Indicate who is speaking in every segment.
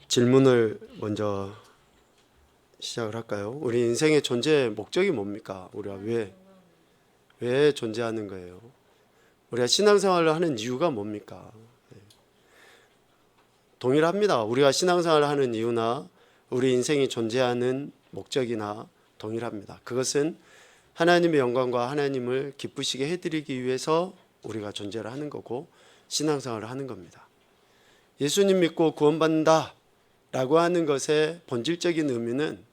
Speaker 1: 질문을 먼저 시작을 할까요? 우리 인생의 존재의 목적이 뭡니까? 우리가 왜 존재하는 거예요? 우리가 신앙생활을 하는 이유가 뭡니까? 동일합니다. 우리가 신앙생활을 하는 이유나 우리 인생이 존재하는 목적이나 동일합니다. 그것은 하나님의 영광과 하나님을 기쁘시게 해드리기 위해서 우리가 존재를 하는 거고 신앙생활을 하는 겁니다. 예수님 믿고 구원받는다 라고 하는 것의 본질적인 의미는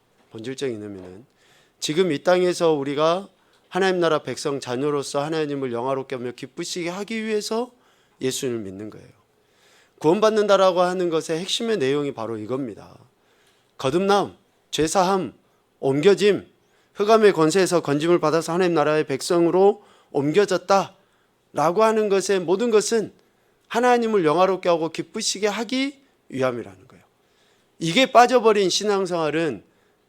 Speaker 1: 지금 이 땅에서 우리가 하나님 나라 백성 자녀로서 하나님을 영화롭게 하며 기쁘시게 하기 위해서 예수님을 믿는 거예요. 구원받는다라고 하는 것의 핵심의 내용이 바로 이겁니다. 거듭남, 죄사함, 옮겨짐, 흑암의 권세에서 건짐을 받아서 하나님 나라의 백성으로 옮겨졌다라고 하는 것의 모든 것은 하나님을 영화롭게 하고 기쁘시게 하기 위함이라는 거예요. 이게 빠져버린 신앙생활은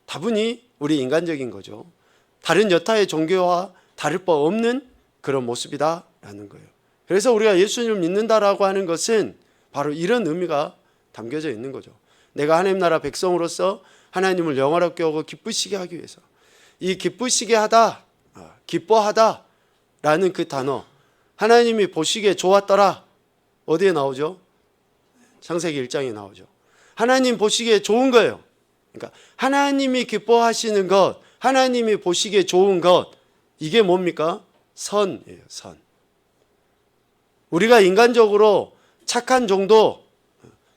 Speaker 1: 다분히 우리 인간적인 거죠. 다른 여타의 종교와 다를 바 없는 그런 모습이다라는 거예요. 그래서 우리가 예수님을 믿는다라고 하는 것은 바로 이런 의미가 담겨져 있는 거죠. 내가 하나님 나라 백성으로서 하나님을 영화롭게 하고 기쁘시게 하기 위해서 이 기쁘시게 하다, 기뻐하다라는 그 단어 하나님이 보시기에 좋았더라 어디에 나오죠? 창세기 1장에 나오죠. 하나님 보시기에 좋은 거예요. 그러니까 하나님이 기뻐하시는 것, 하나님이 보시기에 좋은 것, 이게 뭡니까? 선이에요. 선. 우리가 인간적으로 착한 정도,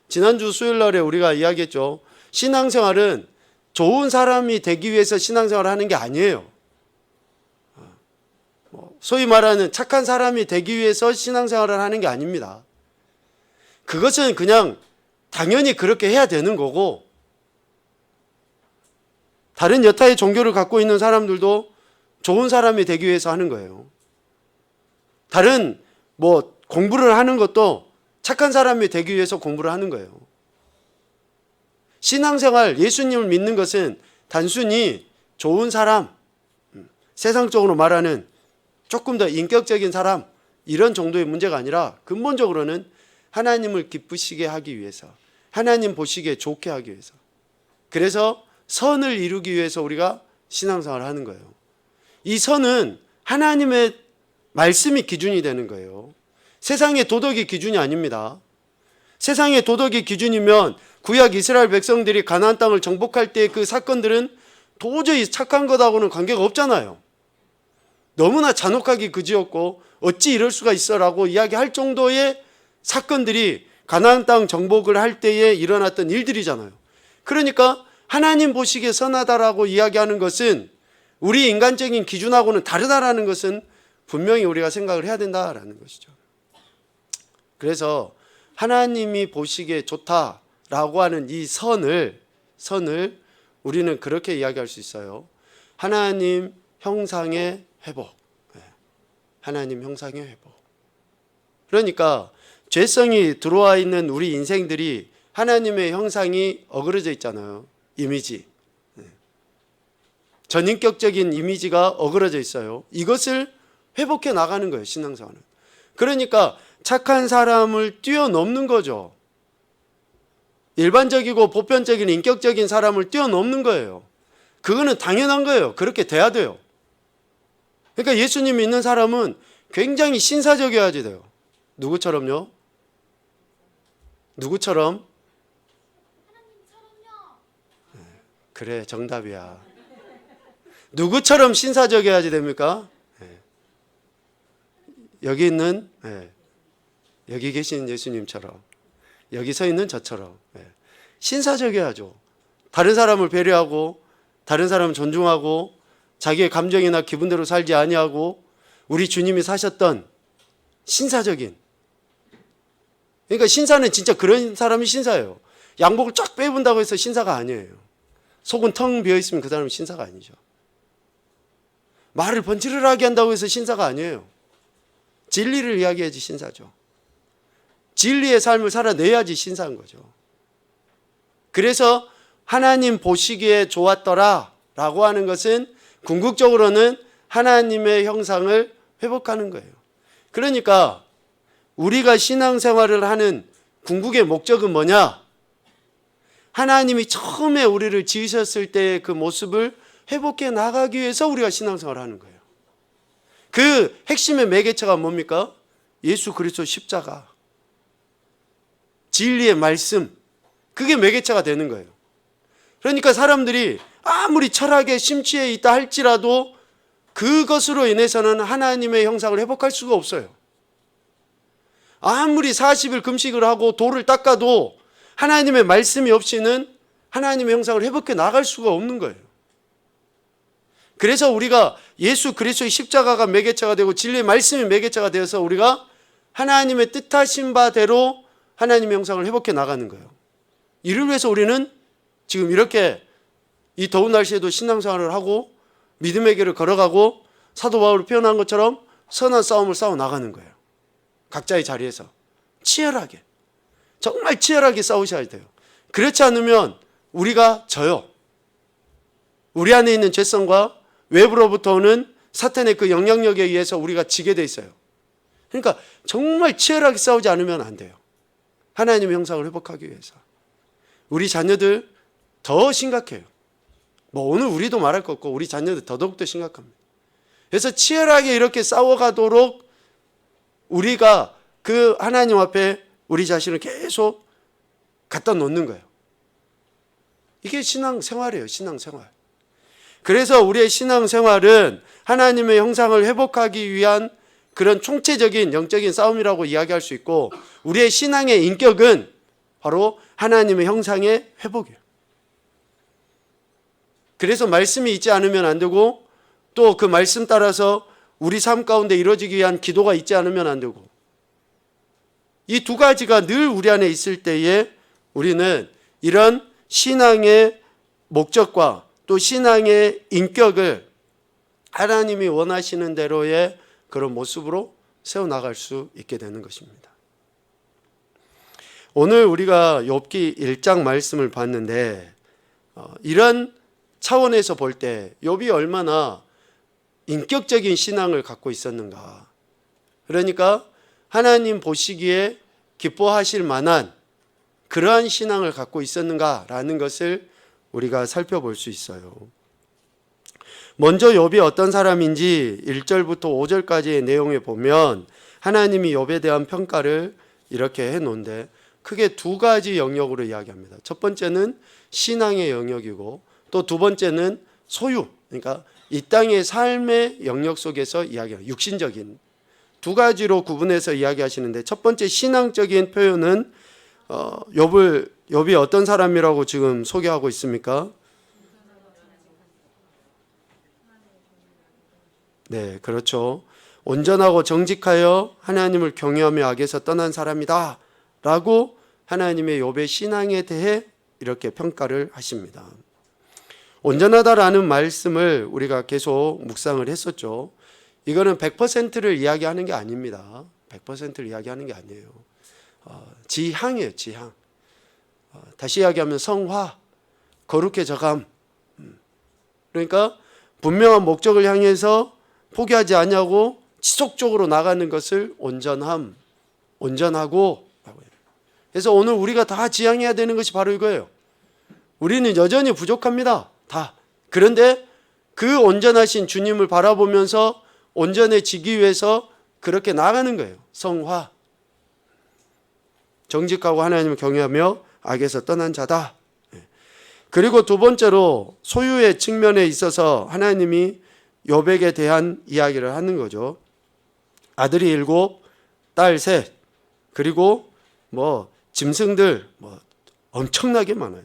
Speaker 1: 지난주 수요일 날에 우리가 이야기했죠. 신앙생활은 좋은 사람이 되기 위해서 신앙생활을 하는 게 아니에요. 소위 말하는 착한 사람이 되기 위해서 신앙생활을 하는 게 아닙니다. 그것은 그냥 당연히 그렇게 해야 되는 거고, 다른 여타의 종교를 갖고 있는 사람들도 좋은 사람이 되기 위해서 하는 거예요. 다른 공부를 하는 것도 착한 사람이 되기 위해서 공부를 하는 거예요. 신앙생활, 예수님을 믿는 것은 단순히 좋은 사람, 세상적으로 말하는 조금 더 인격적인 사람, 이런 정도의 문제가 아니라 근본적으로는 하나님을 기쁘시게 하기 위해서, 하나님 보시기에 좋게 하기 위해서, 그래서 선을 이루기 위해서 우리가 신앙생활을 하는 거예요. 이 선은 하나님의 말씀이 기준이 되는 거예요. 세상의 도덕이 기준이 아닙니다. 세상의 도덕이 기준이면 구약 이스라엘 백성들이 가나안 땅을 정복할 때 그 사건들은 도저히 착한 것하고는 관계가 없잖아요. 너무나 잔혹하기 그지없고 어찌 이럴 수가 있어라고 이야기할 정도의 사건들이 가나안 땅 정복을 할 때에 일어났던 일들이잖아요. 그러니까 하나님 보시기에 선하다라고 이야기하는 것은 우리 인간적인 기준하고는 다르다라는 것은 분명히 우리가 생각을 해야 된다라는 것이죠. 그래서 하나님이 보시기에 좋다라고 하는 이 선을 우리는 그렇게 이야기할 수 있어요. 하나님 형상의 회복. 하나님 형상의 회복. 그러니까 죄성이 들어와 있는 우리 인생들이 하나님의 형상이 어그러져 있잖아요. 이미지. 전인격적인 이미지가 어그러져 있어요. 이것을 회복해 나가는 거예요, 신앙생활은. 그러니까 착한 사람을 뛰어넘는 거죠. 일반적이고 보편적인 인격적인 사람을 뛰어넘는 거예요. 그거는 당연한 거예요. 그렇게 돼야 돼요. 그러니까 예수님 믿는 사람은 굉장히 신사적이어야 돼요. 누구처럼요? 누구처럼? 그래, 정답이야. 누구처럼 신사적이어야지 됩니까? 여기 있는, 여기 계신 예수님처럼, 여기 서 있는 저처럼 신사적이어야죠. 다른 사람을 배려하고, 다른 사람을 존중하고, 자기의 감정이나 기분대로 살지 아니하고, 우리 주님이 사셨던 신사적인. 그러니까 신사는 진짜 그런 사람이 신사예요. 양복을 쫙 빼본다고 해서 신사가 아니에요. 속은 텅 비어있으면 그 사람은 신사가 아니죠. 말을 번지르르하게 한다고 해서 신사가 아니에요. 진리를 이야기해야지 신사죠. 진리의 삶을 살아내야지 신사인 거죠. 그래서 하나님 보시기에 좋았더라 라고 하는 것은 궁극적으로는 하나님의 형상을 회복하는 거예요. 그러니까 우리가 신앙생활을 하는 궁극의 목적은 뭐냐? 하나님이 처음에 우리를 지으셨을 때의 그 모습을 회복해 나가기 위해서 우리가 신앙생활을 하는 거예요. 그 핵심의 매개체가 뭡니까? 예수 그리스도 십자가, 진리의 말씀, 그게 매개체가 되는 거예요. 그러니까 사람들이 아무리 철학에 심취해 있다 할지라도 그것으로 인해서는 하나님의 형상을 회복할 수가 없어요. 아무리 40일 금식을 하고 돌을 닦아도 하나님의 말씀이 없이는 하나님의 형상을 회복해 나갈 수가 없는 거예요. 그래서 우리가 예수 그리스도의 십자가가 매개체가 되고 진리의 말씀이 매개체가 되어서 우리가 하나님의 뜻하신 바대로 하나님의 형상을 회복해 나가는 거예요. 이를 위해서 우리는 지금 이렇게 이 더운 날씨에도 신앙생활을 하고 믿음의 길을 걸어가고 사도 바울이 표현한 것처럼 선한 싸움을 싸워 나가는 거예요. 각자의 자리에서 치열하게, 정말 치열하게 싸우셔야 돼요. 그렇지 않으면 우리가 져요. 우리 안에 있는 죄성과 외부로부터 오는 사탄의 그 영향력에 의해서 우리가 지게 돼 있어요. 그러니까 정말 치열하게 싸우지 않으면 안 돼요. 하나님의 형상을 회복하기 위해서. 우리 자녀들 더 심각해요. 뭐 오늘 우리도 말할 것 없고 우리 자녀들 더더욱더 심각합니다. 그래서 치열하게 이렇게 싸워가도록 우리가 그 하나님 앞에 우리 자신을 계속 갖다 놓는 거예요. 이게 신앙생활이에요. 신앙생활. 그래서 우리의 신앙생활은 하나님의 형상을 회복하기 위한 그런 총체적인 영적인 싸움이라고 이야기할 수 있고, 우리의 신앙의 인격은 바로 하나님의 형상의 회복이에요. 그래서 말씀이 있지 않으면 안 되고, 또 그 말씀 따라서 우리 삶 가운데 이루어지기 위한 기도가 있지 않으면 안 되고, 이 두 가지가 늘 우리 안에 있을 때에 우리는 이런 신앙의 목적과 또 신앙의 인격을 하나님이 원하시는 대로의 그런 모습으로 세워나갈 수 있게 되는 것입니다. 오늘 우리가 욥기 1장 말씀을 봤는데, 이런 차원에서 볼 때 욥이 얼마나 인격적인 신앙을 갖고 있었는가. 그러니까 하나님 보시기에 기뻐하실 만한 그러한 신앙을 갖고 있었는가라는 것을 우리가 살펴볼 수 있어요. 먼저 욥이 어떤 사람인지 1절부터 5절까지의 내용에 보면 하나님이 욥에 대한 평가를 이렇게 해놓은데 크게 두 가지 영역으로 이야기합니다. 첫 번째는 신앙의 영역이고, 또 두 번째는 소유, 그러니까 이 땅의 삶의 영역 속에서 이야기하는 육신적인 두 가지로 구분해서 이야기하시는데, 첫 번째 신앙적인 표현은 욥이 어떤 사람이라고 지금 소개하고 있습니까? 네, 그렇죠. 온전하고 정직하여 하나님을 경외하며 악에서 떠난 사람이다 라고 하나님의 욥의 신앙에 대해 이렇게 평가를 하십니다. 온전하다라는 말씀을 우리가 계속 묵상을 했었죠. 이거는 100%를 이야기하는 게 아닙니다. 100%를 이야기하는 게 아니에요. 지향이에요, 지향. 다시 이야기하면 성화, 거룩해져감. 그러니까 분명한 목적을 향해서 포기하지 않냐고 지속적으로 나가는 것을 온전함, 온전하고. 그래서 오늘 우리가 다 지향해야 되는 것이 바로 이거예요. 우리는 여전히 부족합니다. 다. 그런데 그 온전하신 주님을 바라보면서 온전해지기 위해서 그렇게 나가는 거예요. 성화. 정직하고 하나님을 경외하며 악에서 떠난 자다. 그리고 두 번째로 소유의 측면에 있어서 하나님이 욥에게 대한 이야기를 하는 거죠. 아들이 7, 딸 3, 그리고 짐승들 엄청나게 많아요.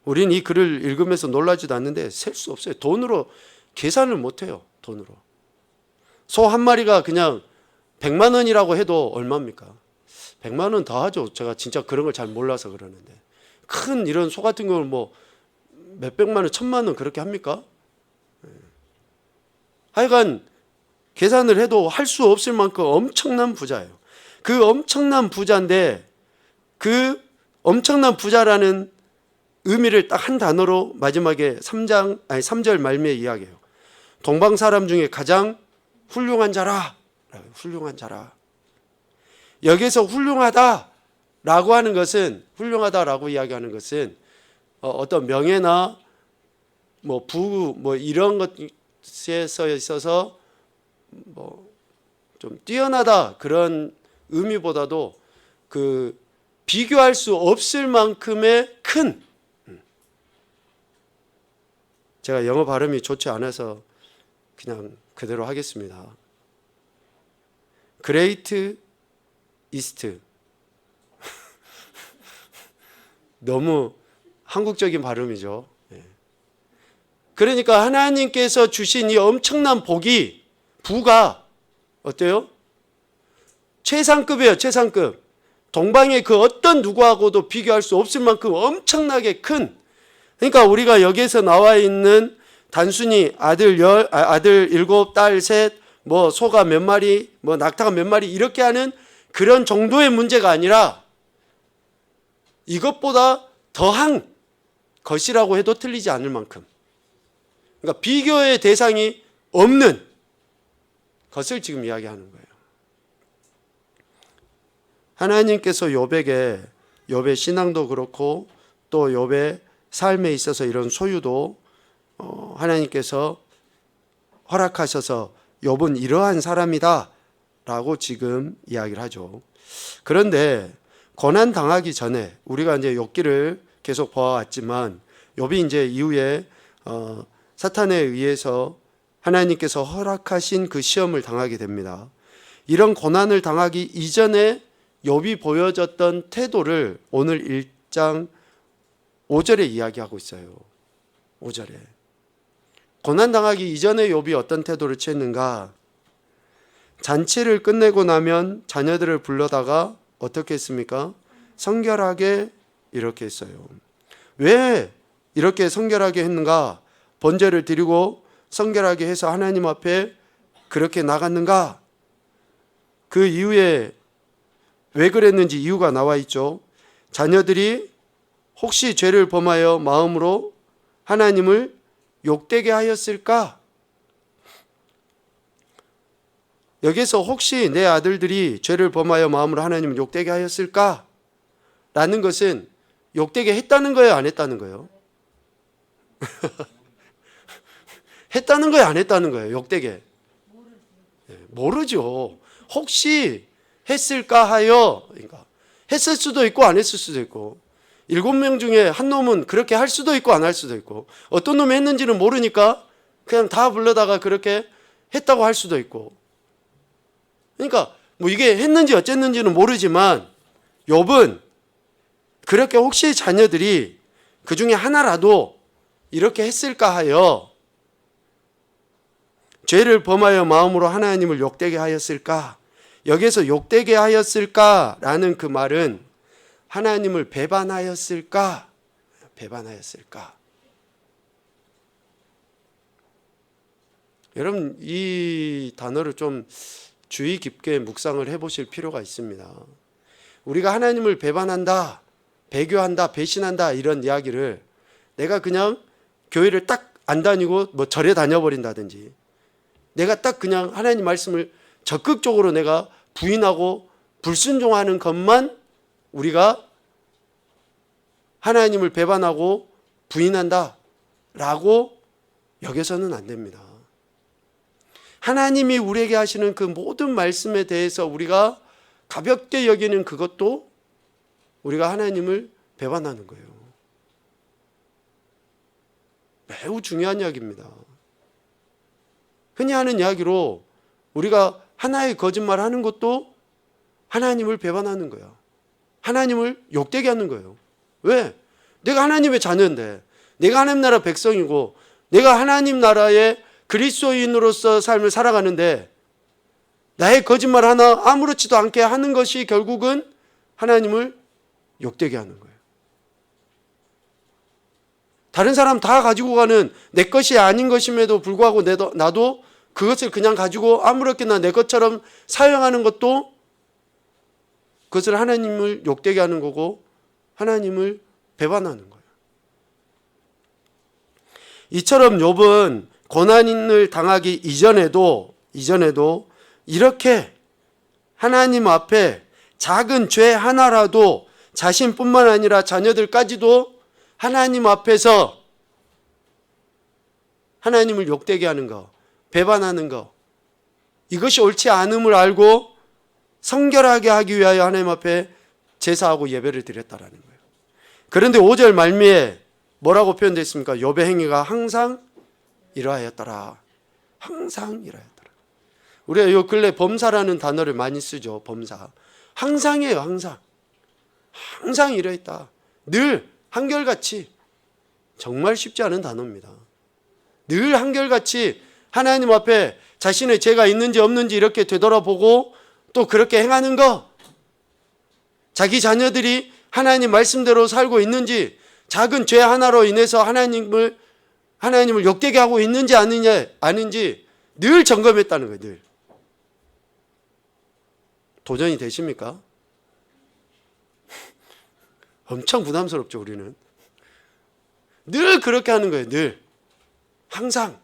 Speaker 1: 우린 이 글을 읽으면서 놀라지도 않는데 셀 수 없어요. 돈으로 계산을 못해요. 돈으로. 소 한 마리가 그냥 100만 원이라고 해도 얼마입니까? 100만 원 더 하죠. 제가 진짜 그런 걸 잘 몰라서 그러는데. 큰 이런 소 같은 경우는 몇백만 원, 1000만 원 그렇게 합니까? 하여간 계산을 해도 할 수 없을 만큼 엄청난 부자예요. 그 엄청난 부자인데 그 엄청난 부자라는 의미를 딱 한 단어로 마지막에 3절 말미에 이야기해요. 동방 사람 중에 가장 훌륭한 자라. 훌륭한 자라. 여기서 훌륭하다 라고 하는 것은, 훌륭하다라고 이야기하는 것은 어떤 명예나 뭐 이런 것에 있어서 좀 뛰어나다 그런 의미보다도 그 비교할 수 없을 만큼의 큰, 제가 영어 발음이 좋지 않아서 그냥 그대로 하겠습니다. Great East. 너무 한국적인 발음이죠. 그러니까 하나님께서 주신 이 엄청난 복이, 부가 어때요? 최상급이에요. 최상급. 동방의 그 어떤 누구하고도 비교할 수 없을 만큼 엄청나게 큰, 그러니까 우리가 여기에서 나와 있는 단순히 아들 7, 딸 3, 뭐 소가 몇 마리, 뭐 낙타가 몇 마리 이렇게 하는 그런 정도의 문제가 아니라 이것보다 더한 것이라고 해도 틀리지 않을 만큼, 그러니까 비교의 대상이 없는 것을 지금 이야기하는 거예요. 하나님께서 욥의 신앙도 그렇고 또 욥의 삶에 있어서 이런 소유도 하나님께서 허락하셔서 욥은 이러한 사람이다 라고 지금 이야기를 하죠. 그런데 고난 당하기 전에 우리가 이제 욥기를 계속 보아왔지만 욥이 이제 이후에 사탄에 의해서 하나님께서 허락하신 그 시험을 당하게 됩니다. 이런 고난을 당하기 이전에 욥이 보여줬던 태도를 오늘 1장 5절에 이야기하고 있어요. 5절에. 고난 당하기 이전에 욥이 어떤 태도를 취했는가? 잔치를 끝내고 나면 자녀들을 불러다가 어떻게 했습니까? 성결하게 이렇게 했어요. 왜 이렇게 성결하게 했는가? 번제를 드리고 성결하게 해서 하나님 앞에 그렇게 나갔는가? 그 이후에 왜 그랬는지 이유가 나와 있죠. 자녀들이 혹시 죄를 범하여 마음으로 하나님을 욕되게 하였을까? 여기서 혹시 내 아들들이 죄를 범하여 마음으로 하나님을 욕되게 하였을까? 라는 것은 욕되게 했다는 거예요, 안 했다는 거예요? 했다는 거예요, 안 했다는 거예요? 욕되게. 모르죠. 혹시 했을까 하여, 그러니까 했을 수도 있고 안 했을 수도 있고, 7명 중에 한 놈은 그렇게 할 수도 있고 안 할 수도 있고, 어떤 놈이 했는지는 모르니까 그냥 다 불러다가 그렇게 했다고 할 수도 있고, 그러니까 뭐 이게 했는지 어쨌는지는 모르지만 욥은 그렇게 혹시 자녀들이 그 중에 하나라도 이렇게 했을까 하여, 죄를 범하여 마음으로 하나님을 욕되게 하였을까? 여기에서 욕되게 하였을까라는 그 말은 하나님을 배반하였을까? 배반하였을까? 여러분, 이 단어를 좀 주의 깊게 묵상을 해보실 필요가 있습니다. 우리가 하나님을 배반한다, 배교한다, 배신한다 이런 이야기를 내가 그냥 교회를 딱 안 다니고 뭐 절에 다녀버린다든지, 내가 딱 그냥 하나님 말씀을 적극적으로 내가 부인하고 불순종하는 것만 우리가 하나님을 배반하고 부인한다 라고 여겨서는 안 됩니다. 하나님이 우리에게 하시는 그 모든 말씀에 대해서 우리가 가볍게 여기는 그것도 우리가 하나님을 배반하는 거예요. 매우 중요한 이야기입니다. 흔히 하는 이야기로 우리가 하나의 거짓말 하는 것도 하나님을 배반하는 거야. 하나님을 욕되게 하는 거예요. 왜? 내가 하나님의 자녀인데, 내가 하나님 나라 백성이고, 내가 하나님 나라의 그리스도인으로서 삶을 살아가는데 나의 거짓말 하나 아무렇지도 않게 하는 것이 결국은 하나님을 욕되게 하는 거예요. 다른 사람 다 가지고 가는 내 것이 아닌 것임에도 불구하고 나도 그것을 그냥 가지고 아무렇게나 내 것처럼 사용하는 것도 그것을 하나님을 욕되게 하는 거고 하나님을 배반하는 거예요. 이처럼 욥은 고난을 당하기 이전에도 이렇게 하나님 앞에 작은 죄 하나라도 자신뿐만 아니라 자녀들까지도 하나님 앞에서 하나님을 욕되게 하는 거, 배반하는 거, 이것이 옳지 않음을 알고 성결하게 하기 위하여 하나님 앞에 제사하고 예배를 드렸다라는 거예요. 그런데 5절 말미에 뭐라고 표현되어 있습니까? 욥의 행위가 항상 이러하였더라. 항상 이러하였더라. 우리가 요 근래 범사라는 단어를 많이 쓰죠. 범사. 항상이에요. 항상. 항상 이러했다. 늘 한결같이. 정말 쉽지 않은 단어입니다. 늘 한결같이 하나님 앞에 자신의 죄가 있는지 없는지 이렇게 되돌아보고 또 그렇게 행하는 거, 자기 자녀들이 하나님 말씀대로 살고 있는지, 작은 죄 하나로 인해서 하나님을 욕되게 하고 있는지 아닌지 늘 점검했다는 거예요. 늘. 도전이 되십니까? 엄청 부담스럽죠. 우리는 늘 그렇게 하는 거예요. 늘. 항상.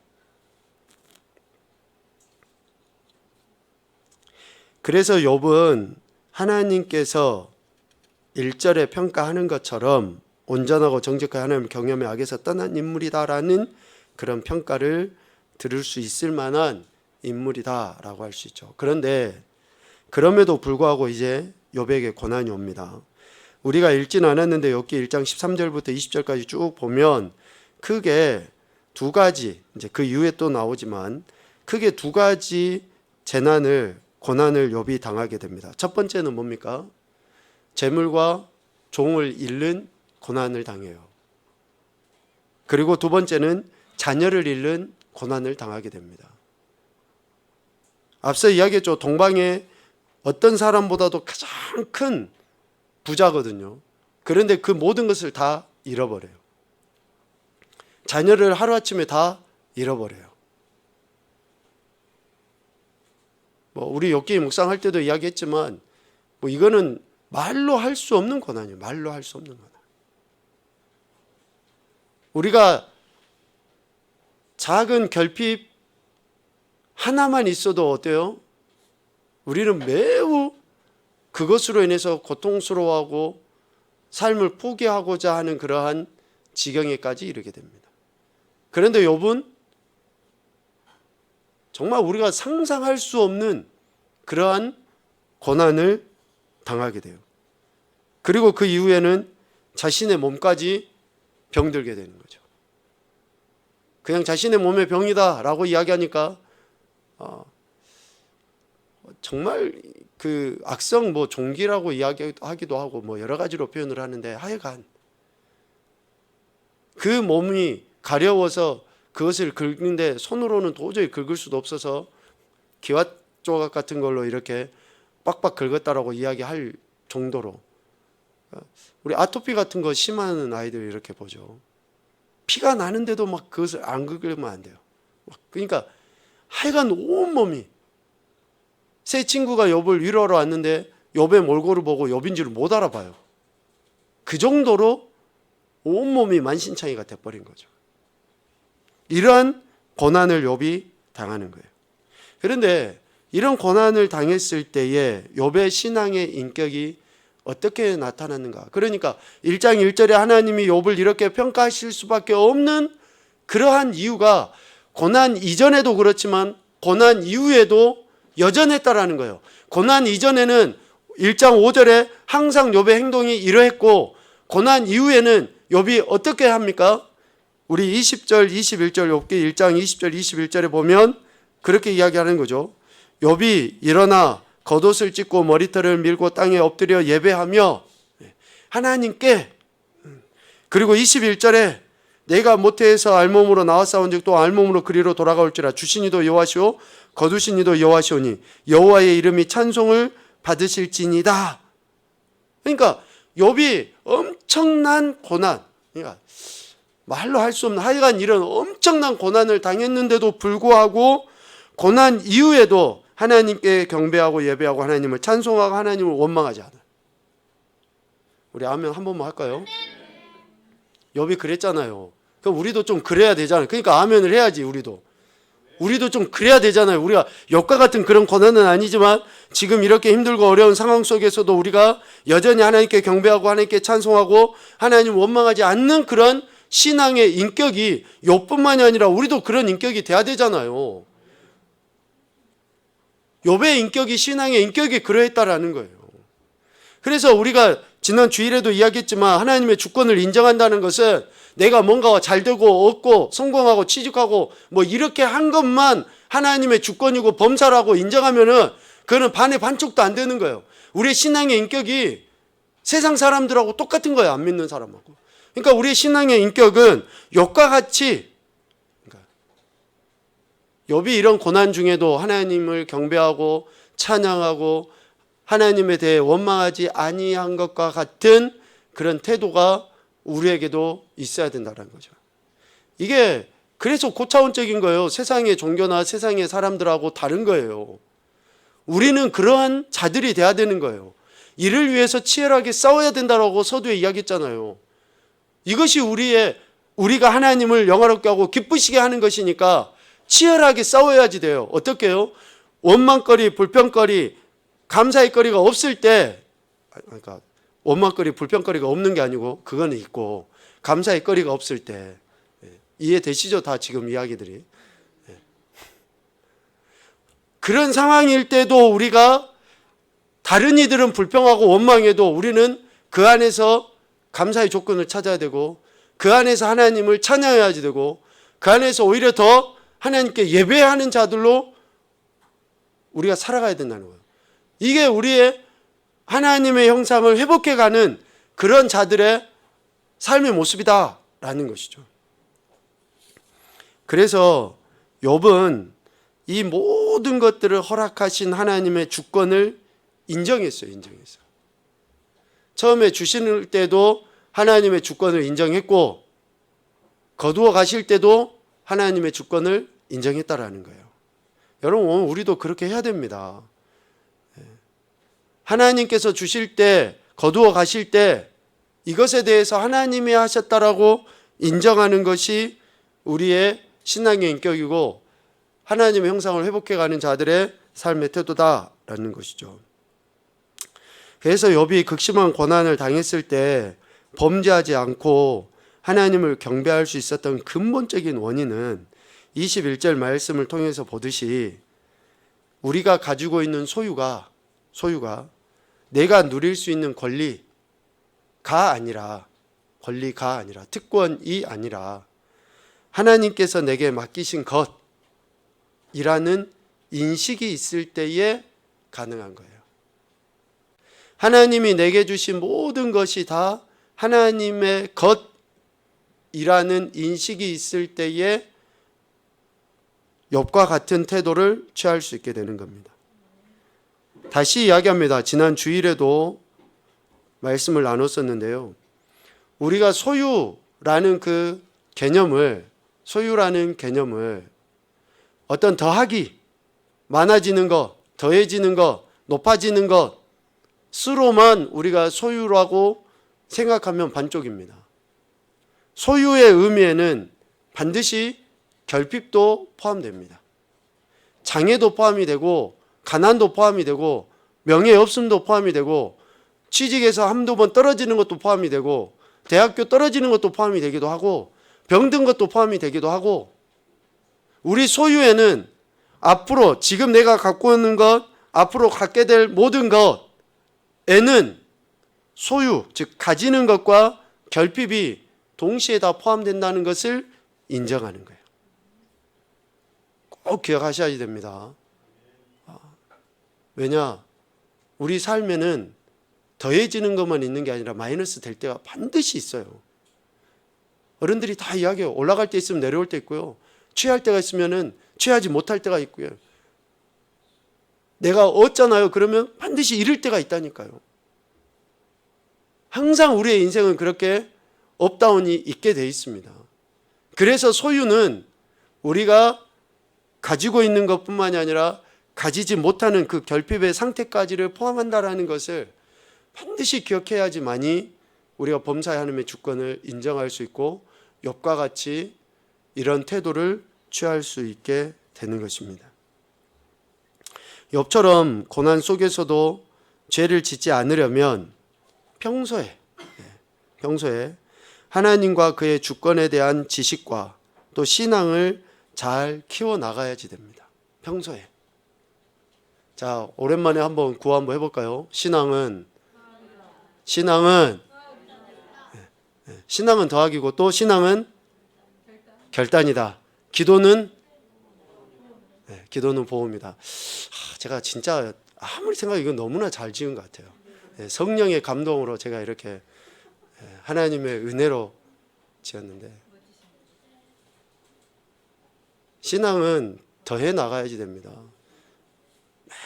Speaker 1: 그래서 욥은 하나님께서 1절에 평가하는 것처럼 온전하고 정직한 하나님을 경험해 악에서 떠난 인물이다라는 그런 평가를 들을 수 있을 만한 인물이다라고 할 수 있죠. 그런데 그럼에도 불구하고 이제 욥에게 고난이 옵니다. 우리가 읽지는 않았는데 욥기 1장 13절부터 20절까지 쭉 보면 크게 두 가지, 이제 그 이후에 또 나오지만 크게 두 가지 고난을 욥이 당하게 됩니다. 첫 번째는 뭡니까? 재물과 종을 잃는 고난을 당해요. 그리고 두 번째는 자녀를 잃는 고난을 당하게 됩니다. 앞서 이야기했죠. 동방의 어떤 사람보다도 가장 큰 부자거든요. 그런데 그 모든 것을 다 잃어버려요. 자녀를 하루아침에 다 잃어버려요. 우리 욥기 묵상할 때도 이야기했지만 이거는 말로 할 수 없는 고난이에요. 말로 할 수 없는 고난. 우리가 작은 결핍 하나만 있어도 어때요? 우리는 매우 그것으로 인해서 고통스러워하고 삶을 포기하고자 하는 그러한 지경에까지 이르게 됩니다. 그런데 욥은 정말 우리가 상상할 수 없는 그러한 고난을 당하게 돼요. 그리고 그 이후에는 자신의 몸까지 병들게 되는 거죠. 그냥 자신의 몸에 병이다 라고 이야기하니까 정말 그 악성 종기라고 이야기하기도 하고 여러 가지로 표현을 하는데, 하여간 그 몸이 가려워서 그것을 긁는데 손으로는 도저히 긁을 수도 없어서 기와 조각 같은 걸로 이렇게 빡빡 긁었다라고 이야기할 정도로, 우리 아토피 같은 거 심한 아이들 이렇게 보죠. 피가 나는데도 막 그것을 안 긁으면 안 돼요. 그러니까 하여간 온몸이, 새 친구가 욥을 위로하러 왔는데 욥의 몰골을 보고 욥인 줄 못 알아봐요. 그 정도로 온몸이 만신창이가 돼버린 거죠. 이러한 고난을 욥이 당하는 거예요. 그런데 이런 고난을 당했을 때에 욥의 신앙의 인격이 어떻게 나타났는가? 그러니까 1장 1절에 하나님이 욥을 이렇게 평가하실 수밖에 없는 그러한 이유가 고난 이전에도 그렇지만 고난 이후에도 여전했다라는 거예요. 고난 이전에는 1장 5절에 항상 욥의 행동이 이러했고, 고난 이후에는 욥이 어떻게 합니까? 우리 20절, 21절 욥기 1장 20절, 21절에 보면 그렇게 이야기하는 거죠. 욥이 일어나 겉옷을 찢고 머리털을 밀고 땅에 엎드려 예배하며 하나님께, 그리고 21절에 내가 모태에서 알몸으로 나왔사온 즉 또 알몸으로 그리로 돌아가올지라 주신 이도 여호와시오 거두신 이도 여호와시오니 여호와의 이름이 찬송을 받으실지니이다. 그러니까 욥이 엄청난 고난, 그러니까 말로 할 수 없는 하여간 이런 엄청난 고난을 당했는데도 불구하고 고난 이후에도 하나님께 경배하고 예배하고 하나님을 찬송하고 하나님을 원망하지 않아요. 우리 아멘 한 번만 할까요? 욥이 그랬잖아요. 그럼 우리도 좀 그래야 되잖아요. 그러니까 아멘을 해야지. 우리도 우리도 좀 그래야 되잖아요. 우리가 욥과 같은 그런 고난은 아니지만 지금 이렇게 힘들고 어려운 상황 속에서도 우리가 여전히 하나님께 경배하고 하나님께 찬송하고 하나님 원망하지 않는 그런 신앙의 인격이 욥뿐만이 아니라 우리도 그런 인격이 돼야 되잖아요. 욥의 인격이 신앙의 인격이 그러했다라는 거예요. 그래서 우리가 지난 주일에도 이야기했지만 하나님의 주권을 인정한다는 것은 내가 뭔가 잘 되고 얻고 성공하고 취직하고 뭐 이렇게 한 것만 하나님의 주권이고 범사라고 인정하면은 그거는 반의 반쪽도 안 되는 거예요. 우리의 신앙의 인격이 세상 사람들하고 똑같은 거예요. 안 믿는 사람하고. 그러니까 우리의 신앙의 인격은 욥과 같이, 그러니까 욥이 이런 고난 중에도 하나님을 경배하고 찬양하고 하나님에 대해 원망하지 아니한 것과 같은 그런 태도가 우리에게도 있어야 된다는 거죠. 이게 그래서 고차원적인 거예요. 세상의 종교나 세상의 사람들하고 다른 거예요. 우리는 그러한 자들이 돼야 되는 거예요. 이를 위해서 치열하게 싸워야 된다고 서두에 이야기했잖아요. 이것이 우리가 하나님을 영화롭게 하고 기쁘시게 하는 것이니까 치열하게 싸워야지 돼요. 어떻게 해요? 원망거리, 불평거리, 감사의 거리가 없을 때, 그러니까 원망거리, 불평거리가 없는 게 아니고 그거는 있고 감사의 거리가 없을 때, 이해되시죠? 다 지금 이야기들이. 그런 상황일 때도 우리가 다른 이들은 불평하고 원망해도 우리는 그 안에서 감사의 조건을 찾아야 되고 그 안에서 하나님을 찬양해야지 되고 그 안에서 오히려 더 하나님께 예배하는 자들로 우리가 살아가야 된다는 거예요. 이게 우리의 하나님의 형상을 회복해가는 그런 자들의 삶의 모습이다라는 것이죠. 그래서 욥은 이 모든 것들을 허락하신 하나님의 주권을 인정했어요. 처음에 주실 때도 하나님의 주권을 인정했고 거두어 가실 때도 하나님의 주권을 인정했다라는 거예요. 여러분, 우리도 그렇게 해야 됩니다. 하나님께서 주실 때, 거두어 가실 때 이것에 대해서 하나님이 하셨다라고 인정하는 것이 우리의 신앙의 인격이고 하나님의 형상을 회복해가는 자들의 삶의 태도다라는 것이죠. 그래서 욥이 극심한 고난을 당했을 때 범죄하지 않고 하나님을 경배할 수 있었던 근본적인 원인은 21절 말씀을 통해서 보듯이 우리가 가지고 있는 소유가 내가 누릴 수 있는 권리가 아니라 특권이 아니라 하나님께서 내게 맡기신 것이라는 인식이 있을 때에 가능한 거예요. 하나님이 내게 주신 모든 것이 다 하나님의 것이라는 인식이 있을 때에 욥과 같은 태도를 취할 수 있게 되는 겁니다. 다시 이야기합니다. 지난 주일에도 말씀을 나눴었는데요. 우리가 소유라는 개념을 어떤 더하기, 많아지는 것, 더해지는 것, 높아지는 것으로만 우리가 소유라고 생각하면 반쪽입니다. 소유의 의미에는 반드시 결핍도 포함됩니다. 장애도 포함이 되고 가난도 포함이 되고 명예 없음도 포함이 되고 취직에서 한두 번 떨어지는 것도 포함이 되고 대학교 떨어지는 것도 포함이 되기도 하고 병든 것도 포함이 되기도 하고 우리 소유에는 앞으로 지금 내가 갖고 있는 것, 앞으로 갖게 될 모든 것에는 소유, 즉 가지는 것과 결핍이 동시에 다 포함된다는 것을 인정하는 거예요. 꼭 기억하셔야 됩니다. 왜냐? 우리 삶에는 더해지는 것만 있는 게 아니라 마이너스 될 때가 반드시 있어요. 어른들이 다 이야기해요. 올라갈 때 있으면 내려올 때 있고요. 취할 때가 있으면 취하지 못할 때가 있고요. 내가 얻잖아요. 그러면 반드시 잃을 때가 있다니까요. 항상 우리의 인생은 그렇게 업다운이 있게 돼 있습니다. 그래서 소유는 우리가 가지고 있는 것뿐만이 아니라 가지지 못하는 그 결핍의 상태까지를 포함한다라는 것을 반드시 기억해야지만이 우리가 범사의 하나님의 주권을 인정할 수 있고 욥과 같이 이런 태도를 취할 수 있게 되는 것입니다. 욥처럼 고난 속에서도 죄를 짓지 않으려면 평소에 하나님과 그의 주권에 대한 지식과 또 신앙을 잘 키워나가야지 됩니다. 평소에. 자, 오랜만에 한번 구호 한번 해볼까요? 신앙은 더하기고 또 신앙은 결단이다. 기도는 보험이다. 제가 진짜 아무리 생각해도 이건 너무나 잘 지은 것 같아요. 성령의 감동으로 제가 이렇게 하나님의 은혜로 지었는데, 신앙은 더해 나가야지 됩니다.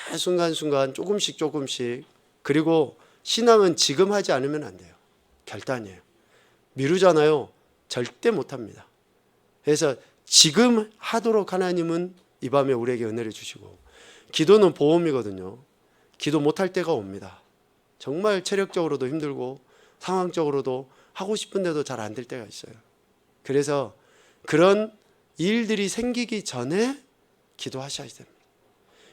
Speaker 1: 매 순간순간 조금씩, 그리고 신앙은 지금 하지 않으면 안 돼요. 결단이에요. 미루잖아요. 절대 못합니다. 그래서 지금 하도록 하나님은 이 밤에 우리에게 은혜를 주시고, 기도는 보험이거든요. 기도 못할 때가 옵니다. 정말 체력적으로도 힘들고 상황적으로도 하고 싶은데도 잘 안 될 때가 있어요. 그래서 그런 일들이 생기기 전에 기도하셔야 됩니다.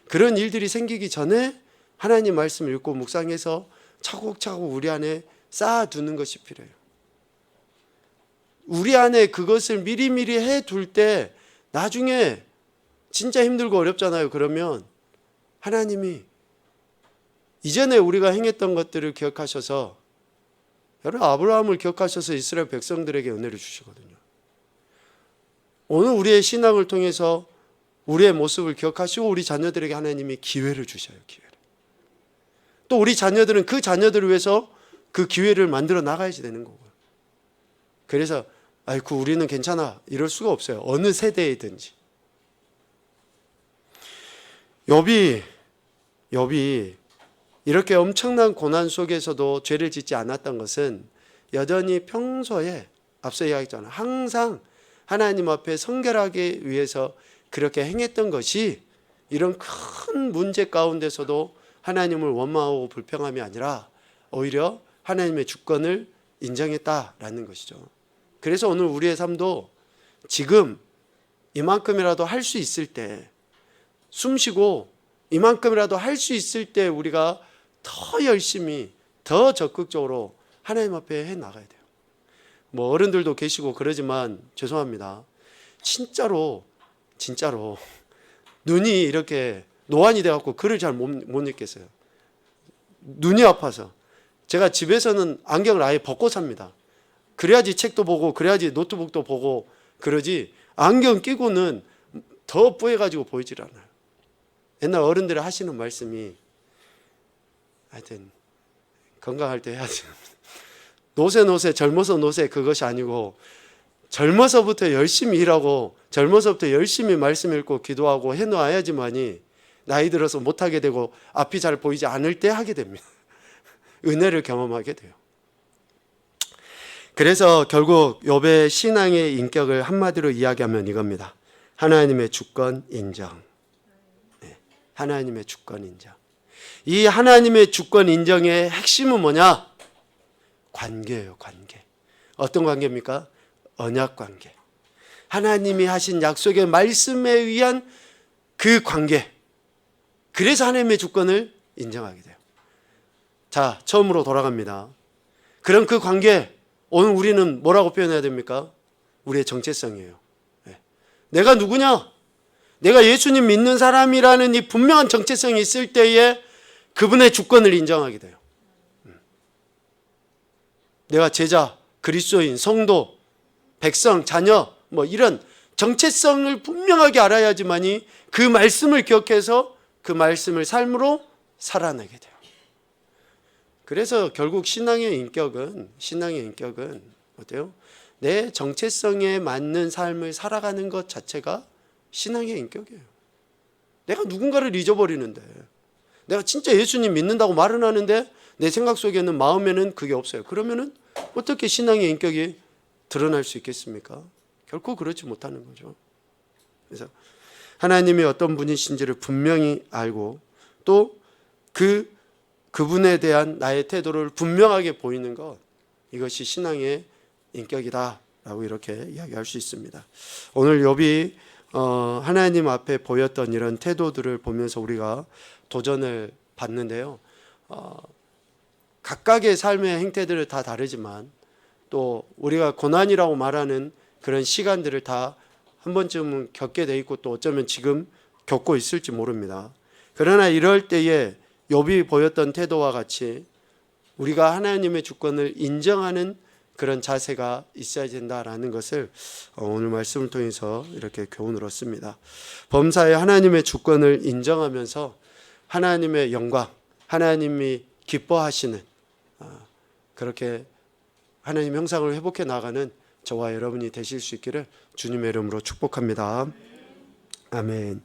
Speaker 1: 그런 일들이 생기기 전에 하나님 말씀을 읽고 묵상해서 차곡차곡 우리 안에 쌓아두는 것이 필요해요. 우리 안에 그것을 미리미리 해둘 때 나중에 진짜 힘들고 어렵잖아요. 그러면 하나님이 이전에 우리가 행했던 것들을 기억하셔서, 여러분 아브라함을 기억하셔서 이스라엘 백성들에게 은혜를 주시거든요. 오늘 우리의 신앙을 통해서 우리의 모습을 기억하시고 우리 자녀들에게 하나님이 기회를 주셔요. 기회를. 또 우리 자녀들은 그 자녀들을 위해서 그 기회를 만들어 나가야지 되는 거고요. 그래서 아이고 우리는 괜찮아 이럴 수가 없어요. 어느 세대이든지. 욥이 이렇게 엄청난 고난 속에서도 죄를 짓지 않았던 것은 여전히 평소에 앞서 이야기했잖아요. 항상 하나님 앞에 성결하기 위해서 그렇게 행했던 것이 이런 큰 문제 가운데서도 하나님을 원망하고 불평함이 아니라 오히려 하나님의 주권을 인정했다라는 것이죠. 그래서 오늘 우리의 삶도 지금 이만큼이라도 할 수 있을 때, 숨쉬고 이만큼이라도 할 수 있을 때 우리가 더 열심히 더 적극적으로 하나님 앞에 해 나가야 돼요. 뭐 어른들도 계시고 그러지만 죄송합니다. 진짜로 눈이 이렇게 노안이 돼갖고 글을 잘 못 읽겠어요. 눈이 아파서. 제가 집에서는 안경을 아예 벗고 삽니다. 그래야지 책도 보고 그래야지 노트북도 보고 그러지, 안경 끼고는 더 뿌해가지고 보이질 않아요. 옛날 어른들이 하시는 말씀이, 하여튼 건강할 때 해야지. 노세 젊어서 노세 그것이 아니고, 젊어서부터 열심히 일하고 젊어서부터 열심히 말씀 읽고 기도하고 해놓아야지만이 나이 들어서 못하게 되고 앞이 잘 보이지 않을 때 하게 됩니다. 은혜를 경험하게 돼요. 그래서 결국 욥의 신앙의 인격을 한마디로 이야기하면 이겁니다. 하나님의 주권 인정. 하나님의 주권 인정. 이 하나님의 주권 인정의 핵심은 뭐냐? 관계예요. 관계. 어떤 관계입니까? 언약 관계. 하나님이 하신 약속의 말씀에 의한 그 관계. 그래서 하나님의 주권을 인정하게 돼요. 자, 처음으로 돌아갑니다. 그럼 그 관계, 오늘 우리는 뭐라고 표현해야 됩니까? 우리의 정체성이에요. 내가 누구냐? 내가 예수님 믿는 사람이라는 이 분명한 정체성이 있을 때에 그분의 주권을 인정하게 돼요. 내가 제자, 그리스도인, 성도, 백성, 자녀, 뭐 이런 정체성을 분명하게 알아야지만이 그 말씀을 기억해서 그 말씀을 삶으로 살아내게 돼요. 그래서 결국 신앙의 인격은 어때요? 내 정체성에 맞는 삶을 살아가는 것 자체가 신앙의 인격이에요. 내가 누군가를 잊어버리는데, 내가 진짜 예수님 믿는다고 말은 하는데 내 생각 속에는, 마음에는 그게 없어요. 그러면은 어떻게 신앙의 인격이 드러날 수 있겠습니까? 결코 그렇지 못하는 거죠. 그래서 하나님이 어떤 분이신지를 분명히 알고 또 그분에 대한 나의 태도를 분명하게 보이는 것, 이것이 신앙의 인격이다 라고 이렇게 이야기할 수 있습니다. 오늘 욥이 하나님 앞에 보였던 이런 태도들을 보면서 우리가 도전을 받는데요. 각각의 삶의 행태들은 다 다르지만 또 우리가 고난이라고 말하는 그런 시간들을 다 한 번쯤은 겪게 돼 있고 또 어쩌면 지금 겪고 있을지 모릅니다. 그러나 이럴 때에 욥이 보였던 태도와 같이 우리가 하나님의 주권을 인정하는 그런 자세가 있어야 된다라는 것을 오늘 말씀을 통해서 이렇게 교훈을 얻습니다. 범사에 하나님의 주권을 인정하면서 하나님의 영광, 하나님이 기뻐하시는 그렇게 하나님 형상을 회복해 나가는 저와 여러분이 되실 수 있기를 주님의 이름으로 축복합니다. 아멘.